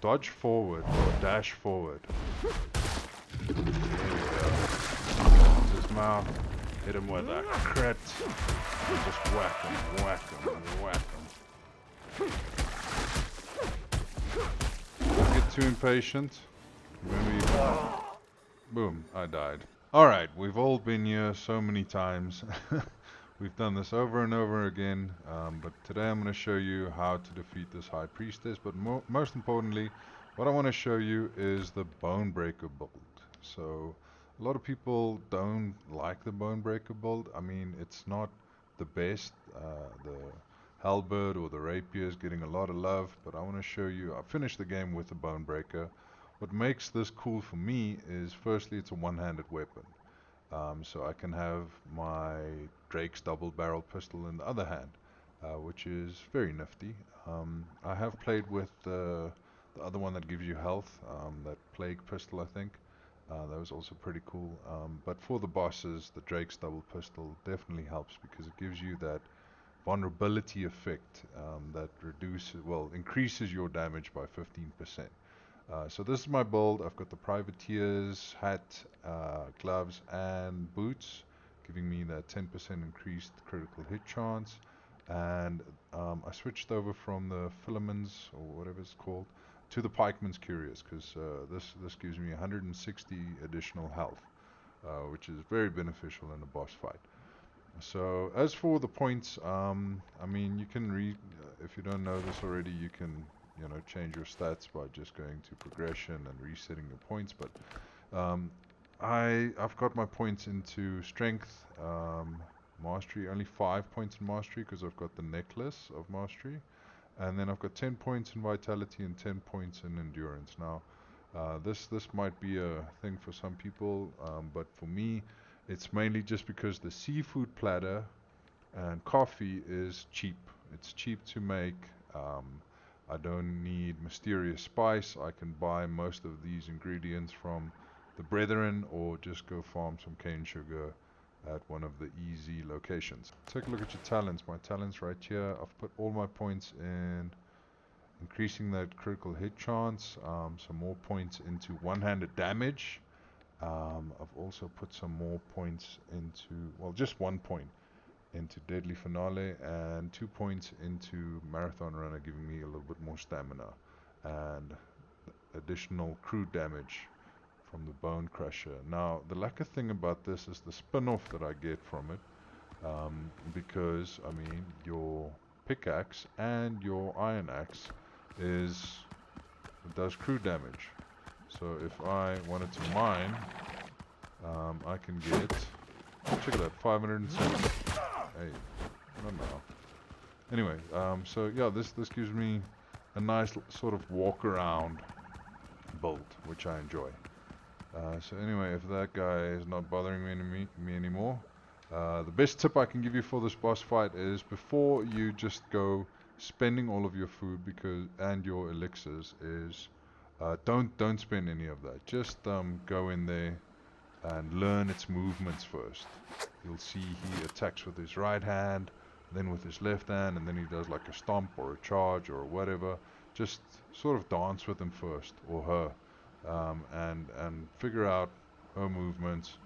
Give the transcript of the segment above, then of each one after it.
dodge forward or dash forward. There we go. Close his mouth. Hit him with a crit. And just whack him, whack him, whack him. Don't get too impatient. Remember, boom, I died. Alright, we've all been here so many times. We've done this over and over again, but today I'm going to show you how to defeat this High Priestess, but most importantly, what I want to show you is the Bonebreaker build. So, a lot of people don't like the Bonebreaker build. I mean, it's not the best. The halberd or the rapier is getting a lot of love, but I want to show you, I finished the game with the Bonebreaker. What makes this cool for me is, firstly, it's a one-handed weapon. So I can have my Drake's double barrel pistol in the other hand, which is very nifty. I have played with the other one that gives you health, that Plague pistol I think. That was also pretty cool. But for the bosses, the Drake's double pistol definitely helps because it gives you that vulnerability effect that increases your damage by 15%. So this is my build. I've got the privateer's hat, gloves and boots, giving me that 10% increased critical hit chance. And I switched over from the filaments, or whatever it's called, to the pikeman's cuirass, because this gives me 160 additional health, which is very beneficial in a boss fight. So as for the points, I mean, you can read, if you don't know this already, you can change your stats by just going to progression and resetting your points. But I've got my points into strength, mastery, only 5 points in mastery because I've got the necklace of mastery, and then I've got 10 points in vitality and 10 points in endurance. Now this might be a thing for some people, but for me it's mainly just because the seafood platter and coffee is cheap. It's cheap to make. I don't need mysterious spice. I can buy most of these ingredients from the Brethren or just go farm some cane sugar at one of the easy locations. Take a look at your talents. My talents right here. I've put all my points in increasing that critical hit chance, some more points into one-handed damage. I've also put some more points into, well, just 1 point into Deadly Finale and 2 points into Marathon Runner, giving me a little bit more stamina and additional crude damage from the Bone Crusher. Now the lucky thing about this is the spin-off that I get from it, because I mean your pickaxe and your iron axe does crude damage. So if I wanted to mine, I can get, check it out, 507. Hey, not now. Anyway, so yeah, this gives me a nice sort of walk around build, which I enjoy. So anyway, if that guy is not bothering me anymore, the best tip I can give you for this boss fight is, before you just go spending all of your food and your elixirs, is don't spend any of that. Just go in there and learn its movements first. You'll see he attacks with his right hand, then with his left hand, and then he does like a stomp or a charge or whatever. Just sort of dance with him first, or her, and figure out her movements.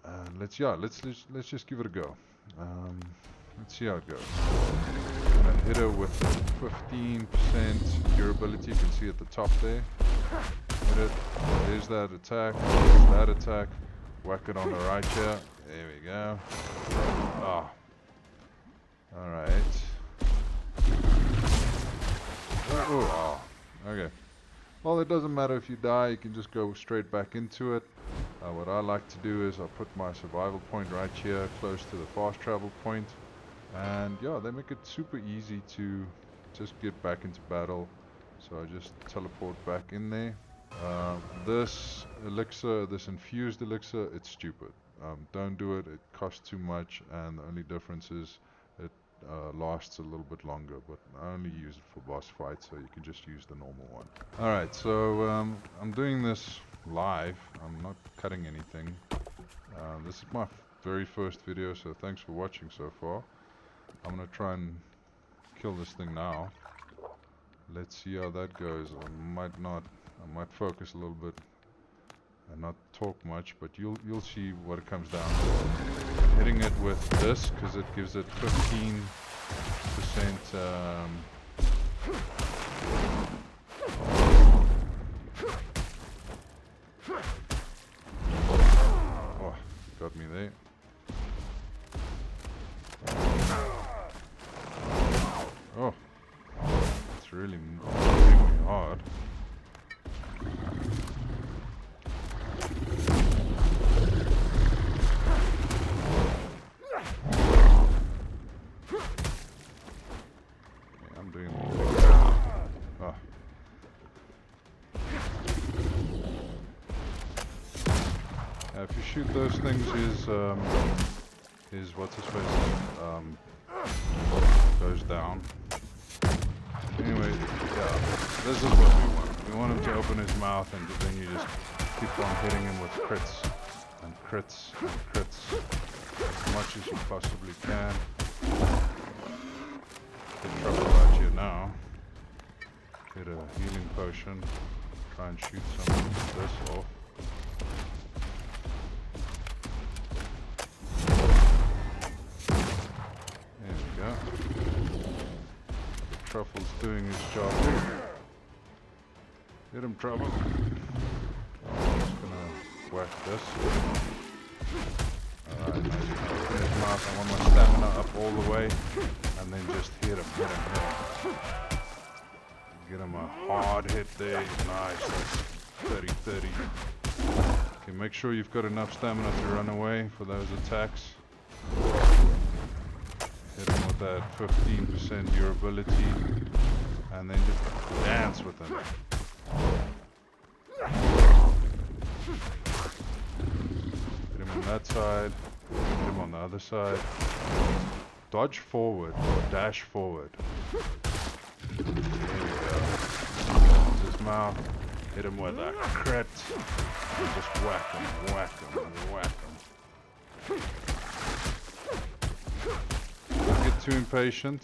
And let's just give it a go. Let's see how it goes. I'm gonna hit her with 15% durability. You can see at the top there. Hit it. There's that attack. There's that attack. Whack it on the right here. There we go. Ah. Alright. Oh. Okay. Well, it doesn't matter if you die. You can just go straight back into it. What I like to do is I put my survival point right here, close to the fast travel point. And yeah, they make it super easy to just get back into battle. So I just teleport back in there. This elixir, this infused elixir, it's stupid. Don't do it. It costs too much, and the only difference is it lasts a little bit longer. But I only use it for boss fights, so you can just use the normal one. Alright, so I'm doing this live. I'm not cutting anything. This is my very first video, so thanks for watching so far. I'm gonna try and kill this thing now. Let's see how that goes. I might focus a little bit and not talk much, but you'll see what it comes down to. Hitting it with this because it gives it 15%. Oh, got me there. Oh, it's really hitting me hard. I'm doing oh. If you shoot those things, his what's his face goes down. Anyway, yeah, this is what we want. We want him to open his mouth, and then you just keep on hitting him with crits and crits and crits as much as you possibly can. Get trouble out here now. Get a healing potion. Try and shoot some of this off. There we go. Truffle's doing his job. Get him, Truffle. I'm just gonna whack this. Alright, nice. Open his mouth. I want my stamina up all the way. And then just hit him, hit him, hit him. Get him a hard hit there. Nice. That's 30-30. Okay, make sure you've got enough stamina to run away for those attacks. Hit him with that 15% durability. And then just dance with him. Hit him on that side. Hit him on the other side. Dodge forward or dash forward. There we go. Close his mouth. Hit him with a crit. And just whack him, whack him, whack him. Don't get too impatient.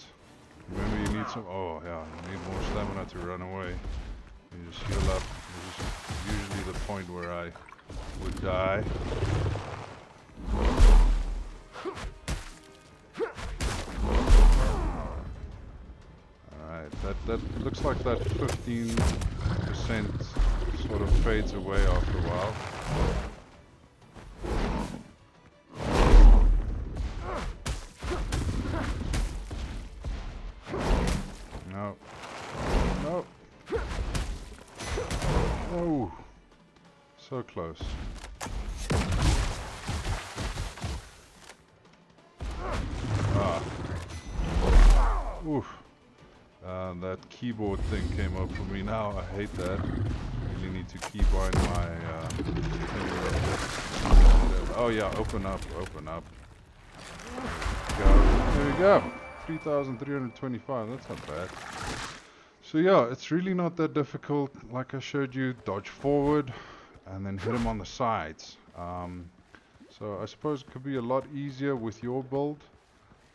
Remember you need some, oh yeah, you need more stamina to run away. You just heal up. This is usually the point where I would die. Alright, that looks like that 15% sort of fades away after a while. No. No. Oh. So close. Ah. Oof. That keyboard thing came up for me now. I hate that. Really need to keybind my thing a little bit. Oh yeah, open up, open up. There we go. 3,325, that's not bad. So yeah, it's really not that difficult. Like I showed you, dodge forward and then hit him on the sides. So I suppose it could be a lot easier with your build.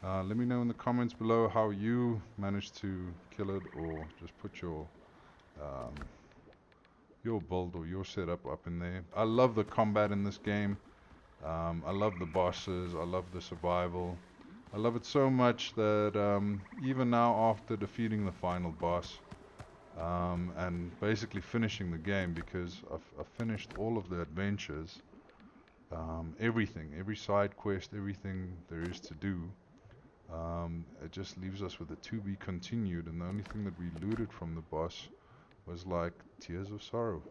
Let me know in the comments below how you managed to kill it, or just put your build or your setup up in there. I love the combat in this game. I love the bosses. I love the survival. I love it so much that even now, after defeating the final boss and basically finishing the game, because I've finished all of the adventures, everything, every side quest, everything there is to do. It just leaves us with a to be continued, and the only thing that we looted from the boss was like Tears of Sorrow.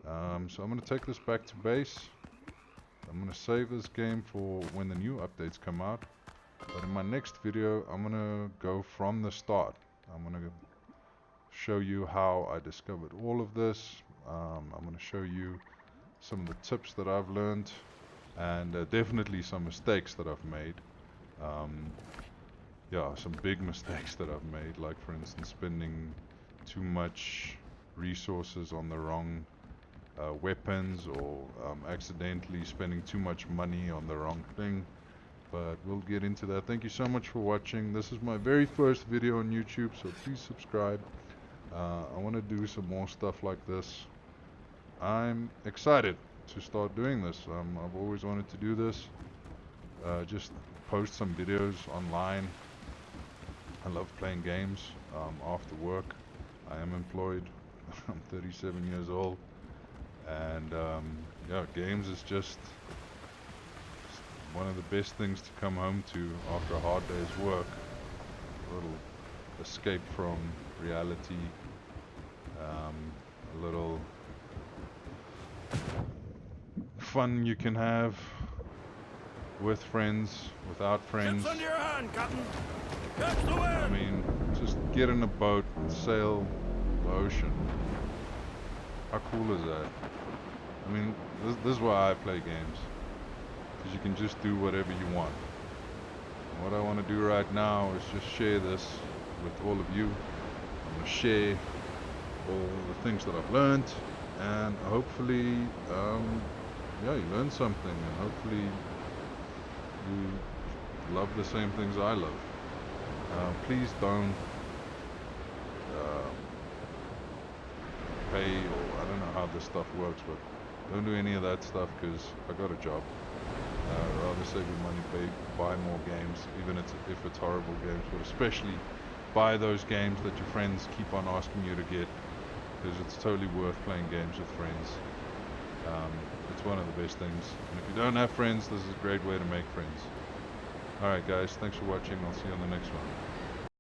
So I'm going to take this back to base. I'm going to save this game for when the new updates come out. But in my next video, I'm going to go from the start. I'm going to show you how I discovered all of this. I'm going to show you some of the tips that I've learned, and definitely some mistakes that I've made. Yeah, some big mistakes that I've made, like for instance spending too much resources on the wrong weapons, or accidentally spending too much money on the wrong thing. But we'll get into that. Thank you so much for watching. This is my very first video on YouTube, so please subscribe. I want to do some more stuff like this. I'm excited to start doing this. I've always wanted to do this. Just post some videos online. I love playing games after work. I am employed. I'm 37 years old. And yeah, games is just one of the best things to come home to after a hard day's work. A little escape from reality. A little fun you can have with friends, without friends. Ships under your hand, Captain. Catch the wind. I mean, just get in a boat, sail the ocean. How cool is that? I mean, this is why I play games. Because you can just do whatever you want. And what I want to do right now is just share this with all of you. I'm going to share all the things that I've learned, and hopefully, yeah, you learn something, and hopefully you love the same things I love. Please don't pay, or I don't know how this stuff works, but don't do any of that stuff, because I got a job. Rather save your money, buy more games, even if it's horrible games, but especially buy those games that your friends keep on asking you to get, because it's totally worth playing games with friends. It's one of the best things, and if you don't have friends, this is a great way to make friends. Alright guys, thanks for watching. I'll see you on the next one.